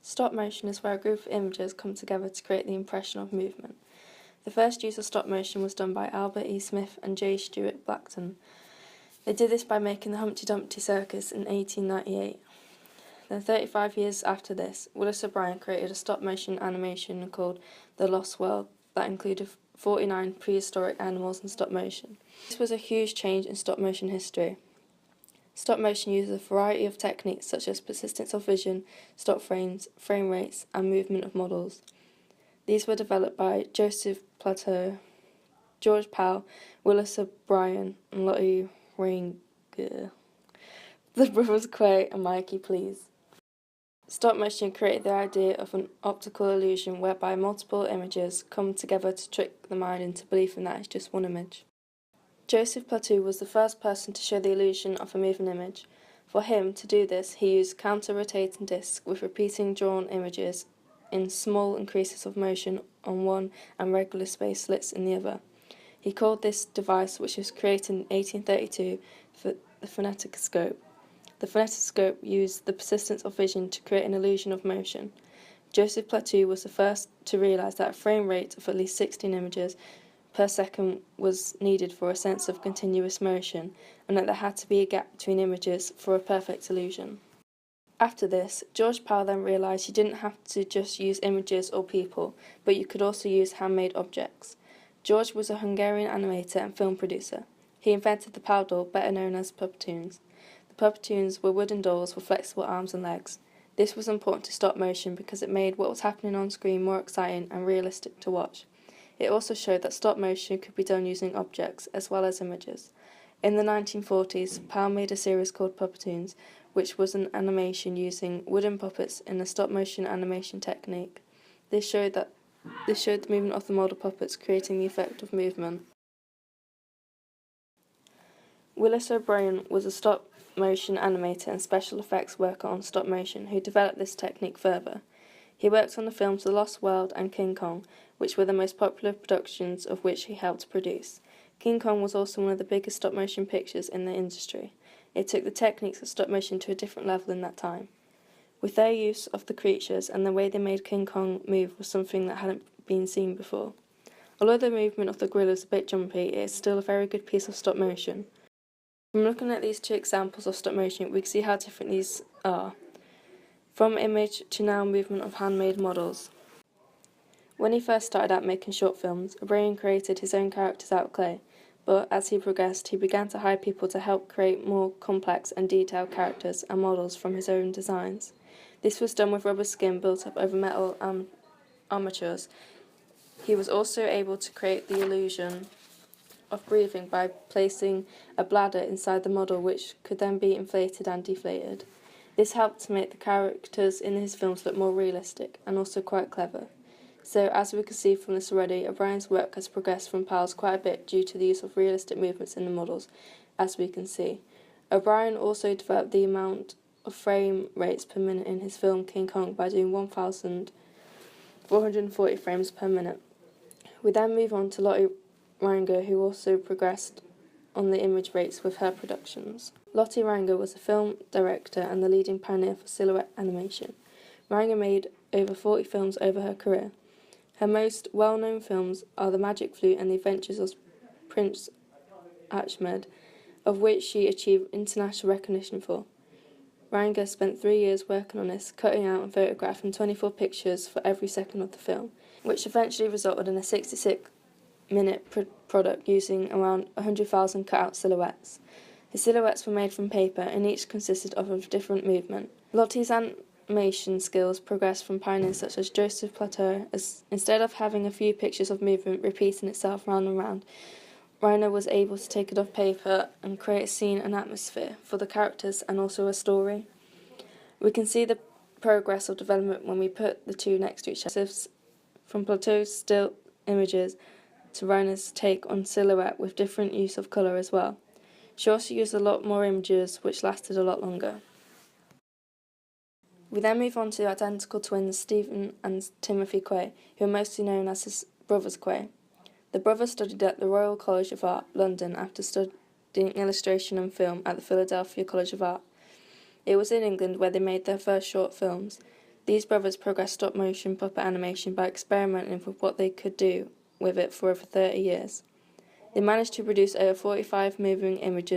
Stop motion is where a group of images come together to create the impression of movement. The first use of stop motion was done by Albert E. Smith and J. Stuart Blackton. They did this by making the Humpty Dumpty Circus in 1898. Then 35 years after this, Willis O'Brien created a stop-motion animation called The Lost World that included 49 prehistoric animals in stop motion. This was a huge change in stop-motion history. Stop motion uses a variety of techniques such as persistence of vision, stop frames, frame rates, and movement of models. These were developed by Joseph Plateau, George Pal, Willis O'Brien, and Lotte Renger. The brothers Quay and Mikey Please. Stop motion created the idea of an optical illusion whereby multiple images come together to trick the mind into believing that it's just one image. Joseph Plateau was the first person to show the illusion of a moving image. For him to do this, he used counter-rotating discs with repeating drawn images in small increases of motion on one and regular space slits in the other. He called this device, which was created in 1832, the phoneticoscope. The phoneticoscope used the persistence of vision to create an illusion of motion. Joseph Plateau was the first to realise that a frame rate of at least 16 images per second was needed for a sense of continuous motion, and that there had to be a gap between images for a perfect illusion. After this, George Pal then realised you didn't have to just use images or people, but you could also use handmade objects. George was a Hungarian animator and film producer. He invented the Pal doll, better known as Puppetoons. The Puppetoons were wooden dolls with flexible arms and legs. This was important to stop motion because it made what was happening on screen more exciting and realistic to watch. It also showed that stop motion could be done using objects as well as images. In the 1940s, Pal made a series called Puppetoons, which was an animation using wooden puppets in a stop-motion animation technique. This showed the movement of the model puppets, creating the effect of movement. Willis O'Brien was a stop-motion animator and special effects worker on stop motion who developed this technique further. He worked on the films The Lost World and King Kong, which were the most popular productions of which he helped produce. King Kong was also one of the biggest stop-motion pictures in the industry. It took the techniques of stop motion to a different level in that time. With their use of the creatures and the way they made King Kong move was something that hadn't been seen before. Although the movement of the gorilla is a bit jumpy, it is still a very good piece of stop motion. From looking at these two examples of stop motion, we can see how different these are. From image to now movement of handmade models. When he first started out making short films, O'Brien created his own characters out of clay, but as he progressed, he began to hire people to help create more complex and detailed characters and models from his own designs. This was done with rubber skin built up over metal armatures. He was also able to create the illusion of breathing by placing a bladder inside the model, which could then be inflated and deflated. This helped to make the characters in his films look more realistic and also quite clever. So, as we can see from this already, O'Brien's work has progressed from Pal's quite a bit due to the use of realistic movements in the models, as we can see. O'Brien also developed the amount of frame rates per minute in his film King Kong by doing 1,440 frames per minute. We then move on to Lotte Renger, who also progressed on the image rates with her productions. Lotte Renger was a film director and the leading pioneer for silhouette animation. Renger made over 40 films over her career. Her most well-known films are The Magic Flute and The Adventures of Prince Ahmed, of which she achieved international recognition for. Renger spent 3 years working on this, cutting out and photographing 24 pictures for every second of the film, which eventually resulted in a 66-minute product using around 100,000 cut-out silhouettes. The silhouettes were made from paper and each consisted of a different movement. Lotte's animation skills progressed from pioneers such as Joseph Plateau, as instead of having a few pictures of movement repeating itself round and round, Reiner was able to take it off paper and create a scene and atmosphere for the characters and also a story. We can see the progress of development when we put the two next to each other, from Plateau's still images to Reiner's take on silhouette with different use of colour as well. She also used a lot more images which lasted a lot longer. We then move on to the identical twins Stephen and Timothy Quay, who are mostly known as his brothers Quay. The brothers studied at the Royal College of Art, London, after studying illustration and film at the Philadelphia College of Art. It was in England where they made their first short films. These brothers progressed stop-motion puppet animation by experimenting with what they could do with it for over 30 years. They managed to produce over 45 moving image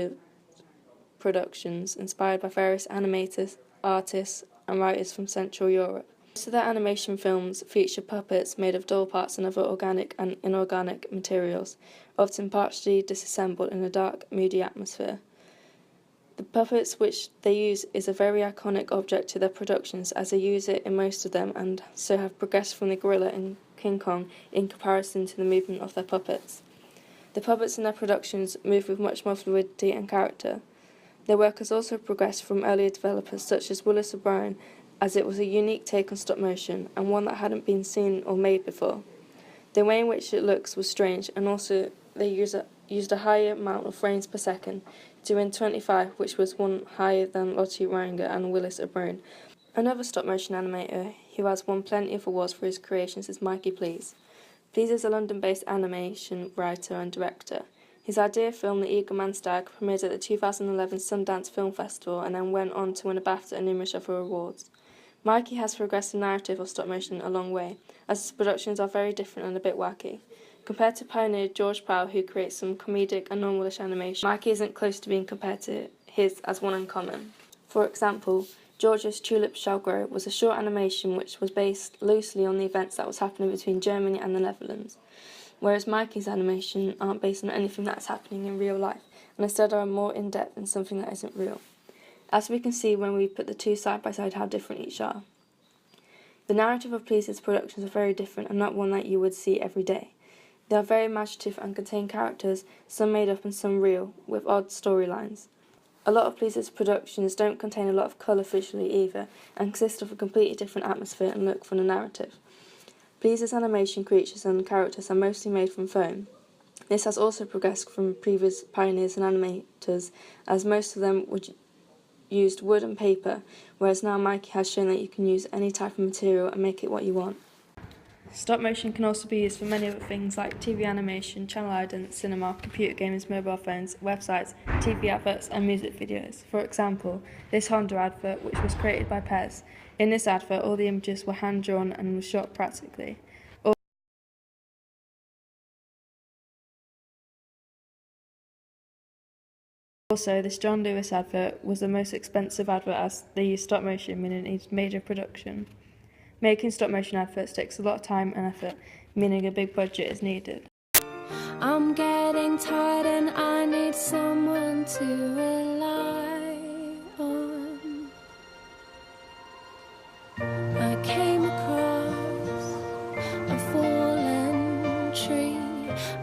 productions inspired by various animators, artists, and writers from Central Europe. Most of their animation films feature puppets made of doll parts and other organic and inorganic materials, often partially disassembled in a dark, moody atmosphere. The puppets which they use is a very iconic object to their productions, as they use it in most of them and so have progressed from the gorilla in King Kong in comparison to the movement of their puppets. The puppets in their productions move with much more fluidity and character. Their work has also progressed from earlier developers such as Wallace O'Brien, as it was a unique take on stop motion and one that hadn't been seen or made before. The way in which it looks was strange, and also they used a higher amount of frames per second, doing 25, which was one higher than Lotte Ranger and Wallace O'Brien. Another stop motion animator who has won plenty of awards for his creations is Mikey Please. Please is a London-based animation writer and director. His idea film The Eagle Man Stag premiered at the 2011 Sundance Film Festival and then went on to win a BAFTA and numerous other awards. Mikey has progressed the narrative of stop motion a long way, as his productions are very different and a bit wacky. Compared to pioneer George Powell, who creates some comedic and normalish animation, Mikey isn't close to being compared to his as one in common. For example, George's Tulips Shall Grow was a short animation which was based loosely on the events that was happening between Germany and the Netherlands, whereas Mikey's animation aren't based on anything that's happening in real life, and instead are more in-depth in something that isn't real. As we can see when we put the two side by side how different each are. The narrative of Please's productions are very different and not one that you would see every day. They are very imaginative and contain characters, some made up and some real, with odd storylines. A lot of Please's productions don't contain a lot of colour visually either, and consist of a completely different atmosphere and look from the narrative. Please's animation creatures and characters are mostly made from foam. This has also progressed from previous pioneers and animators, as most of them used wood and paper, whereas now Mikey has shown that you can use any type of material and make it what you want. Stop motion can also be used for many other things like TV animation, channel idents, cinema, computer games, mobile phones, websites, TV adverts and music videos. For example, this Honda advert, which was created by Pez. In this advert, all the images were hand-drawn and was shot practically. Also, this John Lewis advert was the most expensive advert as they used stop motion, meaning it needs major production. Making stop motion adverts takes a lot of time and effort, meaning a big budget is needed. I'm getting tired and I need someone to rely on. I came across a fallen tree.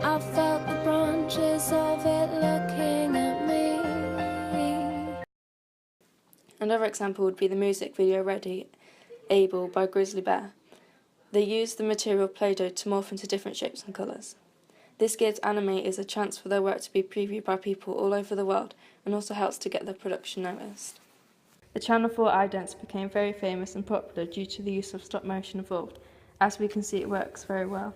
I felt the branches of it looking at me. Another example would be the music video Ready, Able by Grizzly Bear. They used the material Play-Doh to morph into different shapes and colours. This gives animators a chance for their work to be previewed by people all over the world and also helps to get their production noticed. The Channel 4 idents became very famous and popular due to the use of stop motion involved. As we can see, it works very well.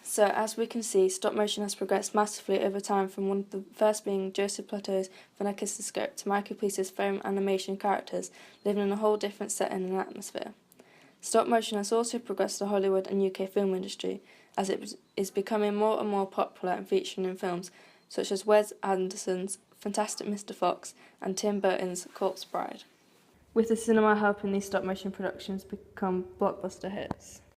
So, as we can see, stop motion has progressed massively over time, from one of the first being Joseph Plateau's Phenakistoscope to Michael Please's foam animation characters living in a whole different setting and atmosphere. Stop motion has also progressed the Hollywood and UK film industry, as it is becoming more and more popular and featuring in films such as Wes Anderson's Fantastic Mr. Fox and Tim Burton's Corpse Bride, with the cinema helping these stop motion productions become blockbuster hits.